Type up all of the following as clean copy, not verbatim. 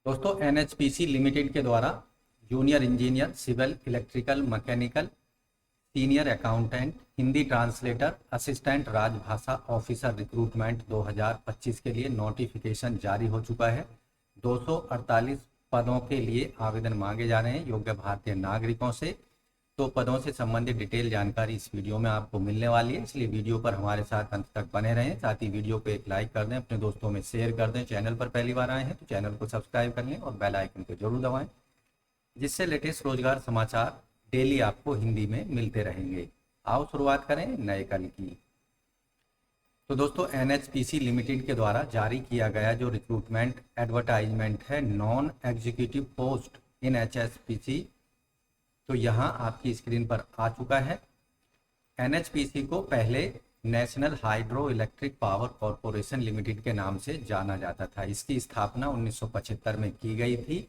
दोस्तों NHPC limited के द्वारा junior engineer civil electrical mechanical senior accountant Hindi translator assistant राजभाषा ऑफिसर रिक्रूटमेंट 2025 के लिए नोटिफिकेशन जारी हो चुका है। 248 पदों के लिए आवेदन मांगे जा रहे हैं योग्य भारतीय नागरिकों से। तो पदों से संबंधित डिटेल जानकारी इस वीडियो में आपको मिलने वाली है, इसलिए वीडियो पर हमारे साथ अंत तक बने रहें। साथ ही वीडियो को एक लाइक कर दें, अपने दोस्तों में शेयर कर दें। चैनल पर पहली बार आए हैं तो चैनल को सब्सक्राइब कर लें और बेल आइकन को जरूर दबाएं, जिससे लेटेस्ट रोजगार समाचार डेली आपको हिंदी में मिलते रहेंगे। आओ शुरुआत करें नए कल की। तो दोस्तों एनएचपीसी लिमिटेड के द्वारा जारी किया गया जो रिक्रूटमेंट एडवर्टाइजमेंट है नॉन एग्जीक्यूटिव पोस्ट इन एचएसपीसी, तो यहाँ आपकी स्क्रीन पर आ चुका है। एनएचपीसी को पहले national hydro electric power corporation limited के नाम से जाना जाता था। इसकी स्थापना 1975 में की गई थी।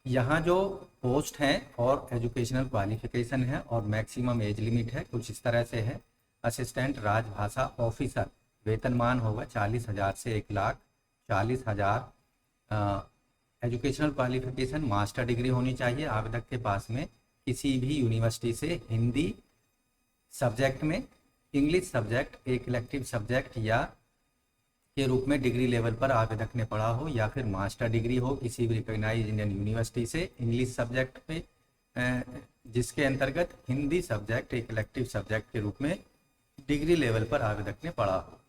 यहाँ जो पोस्ट हैं और एजुकेशनल क्वालिफिकेशन है और मैक्सिमम एज लिमिट है कुछ इस तरह से है। असिस्टेंट राजभाषा ऑफिसर वेतनमान होगा 40,000 से 1,40,000। एजुकेशनल क्वालिफिकेशन मास्टर डिग्री होनी चाहिए आवेदक के पास में किसी भी यूनिवर्सिटी से हिंदी सब्जेक्ट में, इंग्लिश सब्जेक्ट एक इलेक्टिव सब्जेक्ट या के रूप में डिग्री लेवल पर आवेदक ने पढ़ा हो, या फिर मास्टर डिग्री हो किसी भी रिकॉग्नाइज्ड इंडियन यूनिवर्सिटी से इंग्लिश सब्जेक्ट पे जिसके अंतर्गत हिंदी सब्जेक्ट एक इलेक्टिव सब्जेक्ट के रूप में डिग्री लेवल पर आवेदक ने पढ़ा हो।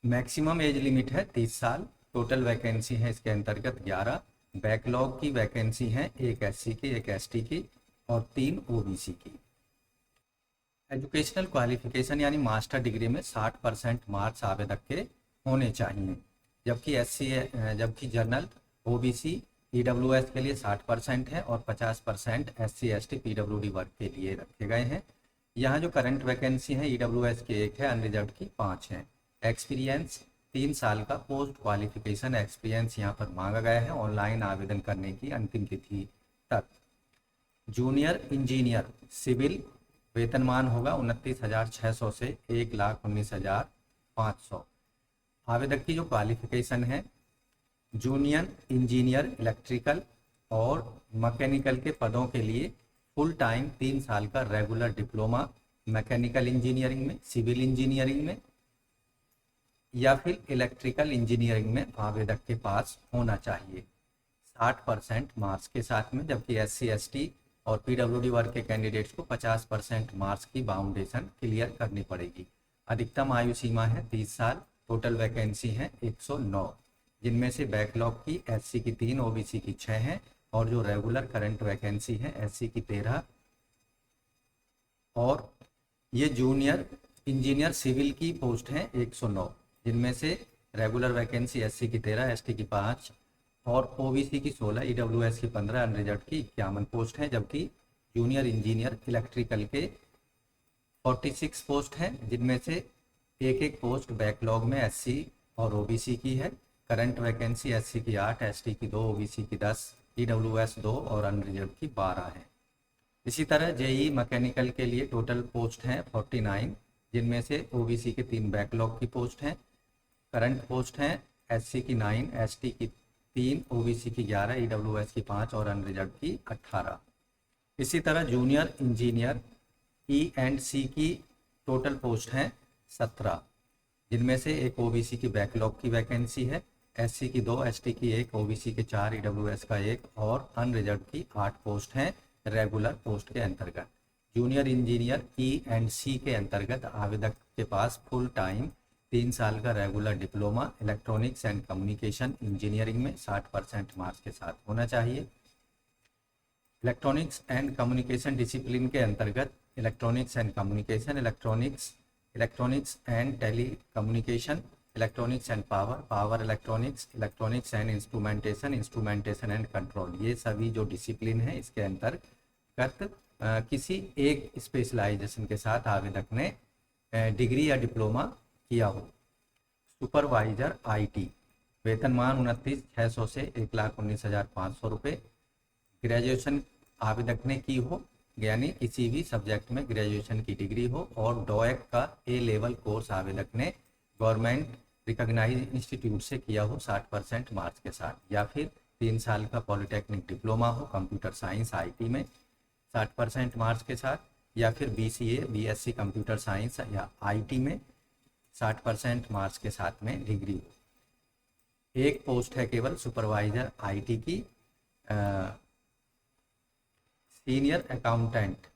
मैक्सिमम एज लिमिट है 30 साल। टोटल वैकेंसी है इसके अंतर्गत 11। बैकलॉग की वैकेंसी है एक एससी की, एक एसटी की और 3 ओबीसी की। एजुकेशनल क्वालिफिकेशन यानी मास्टर डिग्री में 60% मार्क्स आवेदक के होने चाहिए, जबकि जनरल ओबीसी ईडब्ल्यूएस के लिए 60% है और 50% एससी एसटी पीडब्ल्यूडी वर्ग के लिए रखे गए हैं। यहाँ जो करंट वैकेंसी है ईडब्ल्यूएस के 1 है, अनरिजर्व की 5 है। एक्सपीरियंस 3 साल का पोस्ट क्वालिफिकेशन एक्सपीरियंस यहाँ पर मांगा गया है ऑनलाइन आवेदन करने की अंतिम तिथि तक। जूनियर इंजीनियर सिविल वेतनमान होगा 29,600 से 1,19,500। आवेदक की जो क्वालिफिकेशन है जूनियर इंजीनियर इलेक्ट्रिकल और मैकेनिकल के पदों के लिए फुल टाइम 3 साल का रेगुलर डिप्लोमा मैकेनिकल इंजीनियरिंग में, सिविल इंजीनियरिंग में या फिर इलेक्ट्रिकल इंजीनियरिंग में आवेदक के पास होना चाहिए 60% मार्क्स के साथ में, जबकि एससी एसटी और पीडब्ल्यूडी वर्ग के कैंडिडेट्स को 50% मार्क्स की बाउंडेशन क्लियर करनी पड़ेगी। अधिकतम आयु सीमा है 30 साल। टोटल वैकेंसी है 109, जिनमें से बैकलॉग की एससी की 3, ओबीसी की 6 हैं और जो रेगुलर करंट वैकेंसी है एससी की 13 और ये जूनियर इंजीनियर सिविल की पोस्ट है 109, जिनमें से रेगुलर वैकेंसी एससी की 13, एसटी की 5 और ओबीसी की 16, ईडब्ल्यूएस की 15, अनरिजर्व की 51 पोस्ट हैं, जबकि जूनियर इंजीनियर इलेक्ट्रिकल के 46 पोस्ट हैं, जिनमें से एक पोस्ट बैकलॉग में एससी और ओबीसी की है। करंट वैकेंसी एससी की 8, एसटी की 2, ओबीसी की 10, ईडब्ल्यूएस 2 और अनरिजर्व की 12 है। इसी तरह जेई मैकेनिकल के लिए टोटल पोस्ट हैं 49, जिनमें से ओबीसी के 3 बैकलॉग की पोस्ट हैं। करंट पोस्ट हैं एससी की 9, एसटी की 3, ओबीसी की 11, ईडब्ल्यूएस की 5 और अनरिजर्व की 18। इसी तरह जूनियर इंजीनियर ई&सी की टोटल पोस्ट हैं 17, जिनमें से एक ओबीसी की बैकलॉग की वैकेंसी है, एससी की 2, एसटी की 1, ओबीसी के 4, ईडब्ल्यूएस का 1 और अनरिजर्व की 8 पोस्ट हैं रेगुलर पोस्ट के अंतर्गत। जूनियर इंजीनियर ई&सी के अंतर्गत आवेदक के पास फुल टाइम 3 साल का regular diploma electronics and communication engineering में 60% मार्क्स के साथ होना चाहिए। इलेक्ट्रॉनिक्स एंड कम्युनिकेशन डिसिप्लिन के अंतर्गत electronics and communication, electronics and telecommunication, electronics and power electronics, electronics and instrumentation and control, ये सभी जो डिसिप्लिन है इसके अंतर्गत किसी एक स्पेशलाइजेशन के साथ आवेदक ने डिग्री या डिप्लोमा किया हो। सुपरवाइजर आईटी वेतनमान 29,600 से 1,19,500 रुपये। ग्रेजुएशन आवेदक ने की हो, यानी किसी भी सब्जेक्ट में ग्रेजुएशन की डिग्री हो और डोएक का ए लेवल कोर्स आवेदक ने गवर्नमेंट रिकॉग्नाइज इंस्टीट्यूट से किया हो 60% मार्क्स के साथ, या फिर 3 साल का पॉलिटेक्निक डिप्लोमा हो कंप्यूटर साइंस आईटी में 60% मार्क्स के साथ, या फिर बीसीए बीएससी कंप्यूटर साइंस या आईटी में 60% मार्क्स के साथ में डिग्री हो। एक पोस्ट है केवल सुपरवाइजर आईटी की, सीनियर अकाउंटेंट।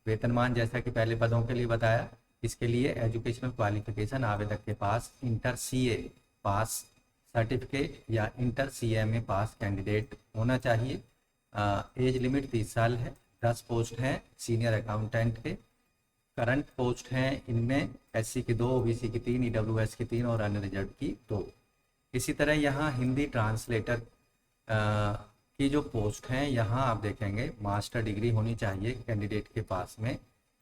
वेतनमान जैसा कि पहले पदों के लिए बताया, इसके लिए एजुकेशनल क्वालिफिकेशन आवेदक के पास इंटर सीए पास सर्टिफिकेट या इंटर सीएमए पास कैंडिडेट होना चाहिए। एज लिमिट 30 साल है। 10 पोस्ट हैं सीनियर अकाउंटेंट के। करंट पोस्ट हैं इनमें एससी की 2, ओबीसी की 3, ईडब्ल्यूएस की 3 और अनरिजर्व की 2। इसी तरह यहाँ हिंदी ट्रांसलेटर की जो पोस्ट हैं, यहाँ आप देखेंगे मास्टर डिग्री होनी चाहिए कैंडिडेट के पास में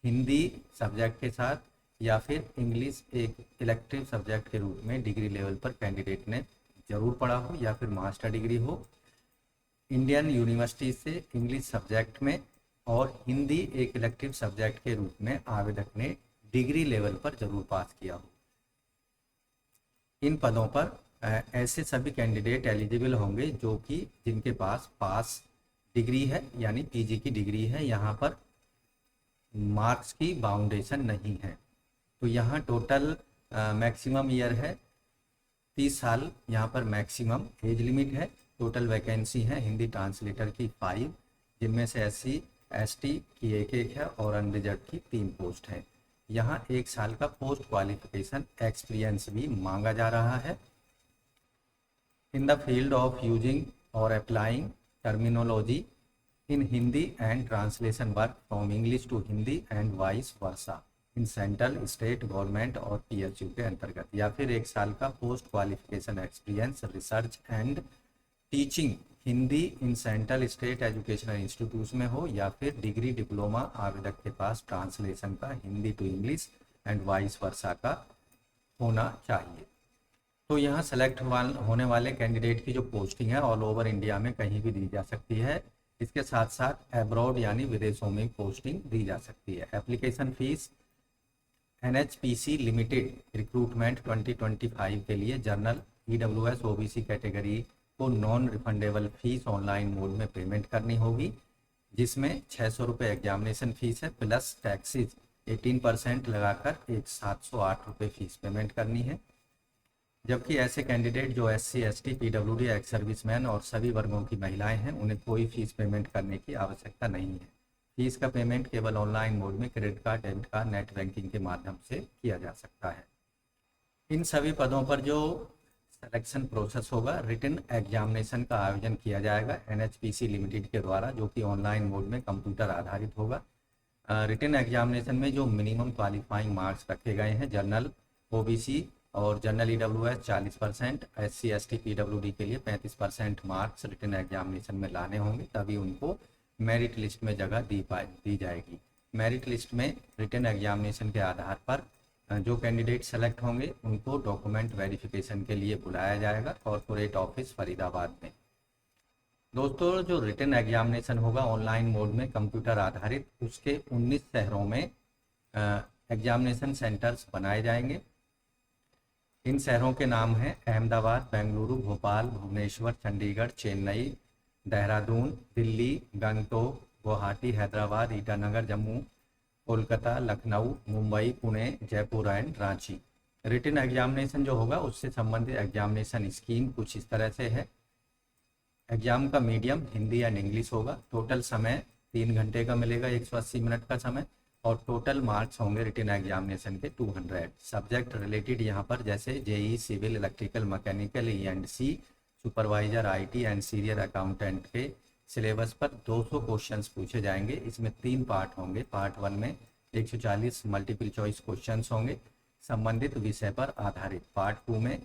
हिंदी सब्जेक्ट के साथ, या फिर इंग्लिश एक इलेक्टिव सब्जेक्ट के रूप में डिग्री लेवल पर कैंडिडेट ने जरूर पढ़ा हो, या फिर मास्टर डिग्री हो इंडियन यूनिवर्सिटी से इंग्लिश सब्जेक्ट में, और हिंदी एक इलेक्टिव सब्जेक्ट के रूप में आवेदक ने डिग्री लेवल पर जरूर पास किया हो। इन पदों पर ऐसे सभी कैंडिडेट एलिजिबल होंगे जो कि जिनके पास डिग्री है, यानी पीजी की डिग्री है। यहाँ पर मार्क्स की बाउंडेशन नहीं है। तो यहाँ टोटल मैक्सिमम ईयर है 30 साल, यहाँ पर मैक्सिमम एज लिमिट है। टोटल वैकेंसी है हिंदी ट्रांसलेटर की 5, जिनमें से एससी एसटी की एक है और अनरिजर्व की 3 पोस्ट है। यहाँ 1 साल का पोस्ट क्वालिफिकेशन एक्सपीरियंस भी मांगा जा रहा है। In the field of using और applying terminology in Hindi and translation work from English to Hindi and vice versa in central state government और पीएसयू के अंतर्गत, या फिर 1 साल का post qualification experience research and teaching Hindi in central state educational institute में हो, या फिर डिग्री डिप्लोमा आवेदक के पास ट्रांसलेशन का Hindi to English and vice versa का होना चाहिए। तो यहाँ सेलेक्ट होने वाले कैंडिडेट की जो पोस्टिंग है ऑल ओवर इंडिया में कहीं भी दी जा सकती है। इसके साथ साथ अब्रॉड यानी विदेशों में पोस्टिंग दी जा सकती है। Application fees NHPC limited recruitment 2025 के लिए जनरल ईडब्ल्यूएस ओबीसी कैटेगरी को non refundable fees online mode में पेमेंट करनी होगी, जिसमें 600 रुपये एग्जामिनेशन फीस है प्लस टैक्सेस 18% लगाकर एक 708 रुपये फीस पेमेंट करनी है। जबकि ऐसे कैंडिडेट जो SC ST PWD ex serviceman और सभी वर्गों की महिलाएं हैं, उन्हें कोई फीस पेमेंट करने की आवश्यकता नहीं है। फीस का पेमेंट केवल ऑनलाइन मोड में credit card, debit card, net banking के माध्यम से किया जा सकता है। इन सभी पदों पर जो सिलेक्शन प्रोसेस होगा, रिटन एग्जामिनेशन का आयोजन किया जाएगा एनएचपीसी लिमिटेड के द्वारा, जो कि ऑनलाइन मोड में कंप्यूटर आधारित होगा। रिटन एग्जामिनेशन में जो मिनिमम क्वालिफाइंग मार्क्स रखे गए हैं, जनरल ओबीसी और general EWS 40%, SC ST PWD के लिए 35% मार्क्स रिटन एग्जामिनेशन में लाने होंगे, तभी उनको मेरिट लिस्ट में जगह दी जाएगी। मेरिट लिस्ट में रिटन एग्जामिनेशन के आधार पर जो कैंडिडेट सेलेक्ट होंगे उनको डॉक्यूमेंट वेरिफिकेशन के लिए बुलाया जाएगा कॉर्पोरेट ऑफिस फरीदाबाद में। दोस्तों, जो रिटन एग्जामिनेशन होगा ऑनलाइन मोड में कंप्यूटर आधारित, उसके 19 शहरों में एग्जामिनेशन सेंटर्स बनाए जाएंगे। इन शहरों के नाम हैं Ahmedabad, Bengaluru, Bhopal, Bhubaneswar, Chandigarh, Chennai, Dehradun, Delhi, Gangtok, Guwahati, Hyderabad, Itanagar, Jammu, Kolkata, Lucknow, Mumbai, Pune, Jaipur and Ranchi. Written examination जो होगा उससे संबंधित एग्जामिनेशन स्कीम कुछ इस तरह से है। एग्जाम का मीडियम हिंदी एंड इंग्लिश होगा। टोटल समय 3 घंटे का मिलेगा, 180 मिनट का समय, और टोटल मार्क्स होंगे रिटन एग्जामिनेशन के 200। सब्जेक्ट रिलेटेड यहाँ पर जैसे जेई, सिविल, इलेक्ट्रिकल, मैकेनिकल, ईएनडसी, supervisor IT and senior accountant के सिलेबस पर 200 क्वेश्चंस पूछे जाएंगे। इसमें 3 पार्ट होंगे। पार्ट 1 में 140 मल्टीपल चॉइस क्वेश्चंस होंगे संबंधित विषय पर आधारित। पार्ट 2 में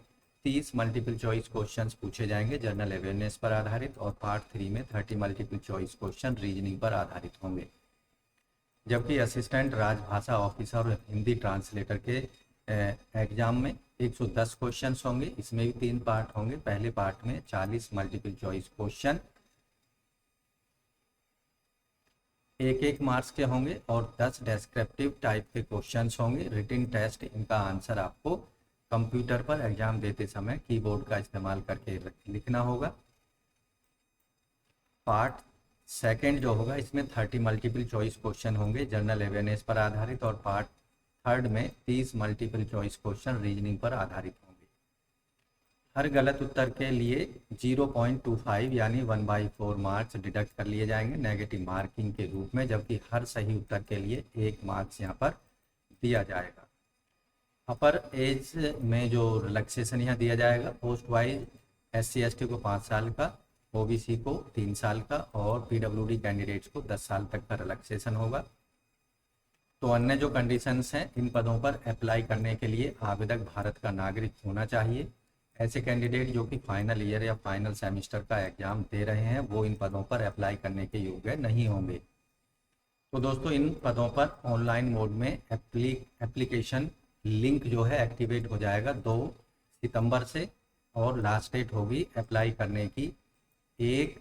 30 मल्टीपल चॉइस क्वेश्चंस पूछे जाएंगे जनरल अवेयरनेस पर आधारित, और पार्ट 3 में 30 मल्टीपल चॉइस क्वेश्चन रीजनिंग पर आधारित होंगे। जबकि असिस्टेंट राजभाषा ऑफिसर और हिंदी ट्रांसलेटर के एग्जाम में 110 क्वेश्चंस होंगे। इसमें भी 3 पार्ट होंगे। पहले पार्ट में 40 मल्टीपल चॉइस क्वेश्चन 1-1 मार्क्स के होंगे, और 10 डेस्क्रिप्टिव टाइप के क्वेश्चंस होंगे। रिटन टेस्ट इनका आंसर आपको कंप्यूटर पर एग्जाम देते समय कीबोर्ड का इस्तेमाल करके लिखना होगा। पार्ट सेकंड जो होगा इसमें 30 मल्टीपल चॉइस क्वेश्चन होंगे जनरल अवेयरनेस पर आधारित, और पार्ट थर्ड में 30 मल्टीपल चॉइस क्वेश्चन रीजनिंग पर आधारित होंगे। हर गलत उत्तर के लिए 0.25 यानी 1/4 मार्क्स डिडक्ट कर लिए जाएंगे नेगेटिव मार्किंग के रूप में, जबकि हर सही उत्तर के लिए 1 मार्क्स यहाँ पर दिया जाएगा। अपर एज में जो रिलैक्सेशन यहाँ दिया जाएगा, पोस्ट वाइज SC/ST को 5 साल का, OBC को 3 साल का और PWD कैंडिडेट्स को 10 साल तक का रिलैक्सेशन होगा। तो अन्य जो कंडीशंस हैं, इन पदों पर अप्लाई करने के लिए आवेदक भारत का नागरिक होना चाहिए। ऐसे कैंडिडेट जो कि फाइनल ईयर या फाइनल सेमेस्टर का एग्जाम दे रहे हैं वो इन पदों पर अप्लाई करने के योग्य नहीं होंगे। तो दोस्तों इन पदों पर ऑनलाइन मोड में एप्लीकेशन लिंक जो है एक्टिवेट हो जाएगा 2 सितंबर से, और लास्ट डेट होगी अप्लाई करने की 1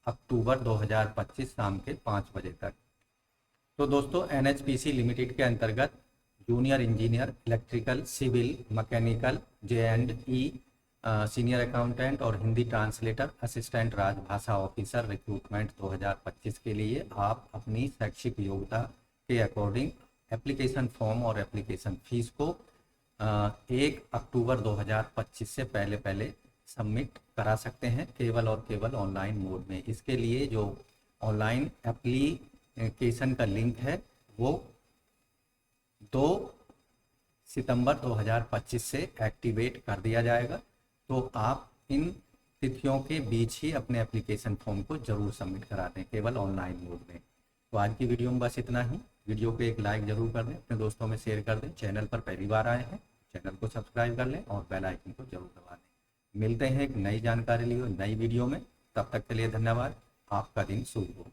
अक्टूबर 2025 शाम के 5 बजे तक। तो दोस्तों NHPC लिमिटेड के अंतर्गत junior engineer electrical, civil, mechanical, J&E, senior accountant और हिंदी ट्रांसलेटर, असिस्टेंट राजभाषा ऑफिसर रिक्रूटमेंट 2025 के लिए आप अपनी शैक्षिक योग्यता के अकॉर्डिंग एप्लीकेशन फॉर्म और एप्लीकेशन फीस को 1 अक्टूबर 2025 से पहले सबमिट करा सकते हैं, केवल और केवल ऑनलाइन मोड में। इसके लिए जो ऑनलाइन एप्लीकेशन का लिंक है वो 2 सितंबर 2025 से एक्टिवेट कर दिया जाएगा। तो आप इन तिथियों के बीच ही अपने एप्लीकेशन फॉर्म को जरूर सबमिट करा दें, केवल ऑनलाइन मोड में। तो आज की वीडियो में बस इतना ही। वीडियो को एक लाइक जरूर कर दें, अपने दोस्तों में शेयर कर दें। चैनल पर पहली बार आए हैं चैनल को सब्सक्राइब कर लें और बेल आइकन को जरूर दबा दें। मिलते हैं एक नई जानकारी लिए नई वीडियो में, तब तक के लिए धन्यवाद। आपका दिन शुभ हो।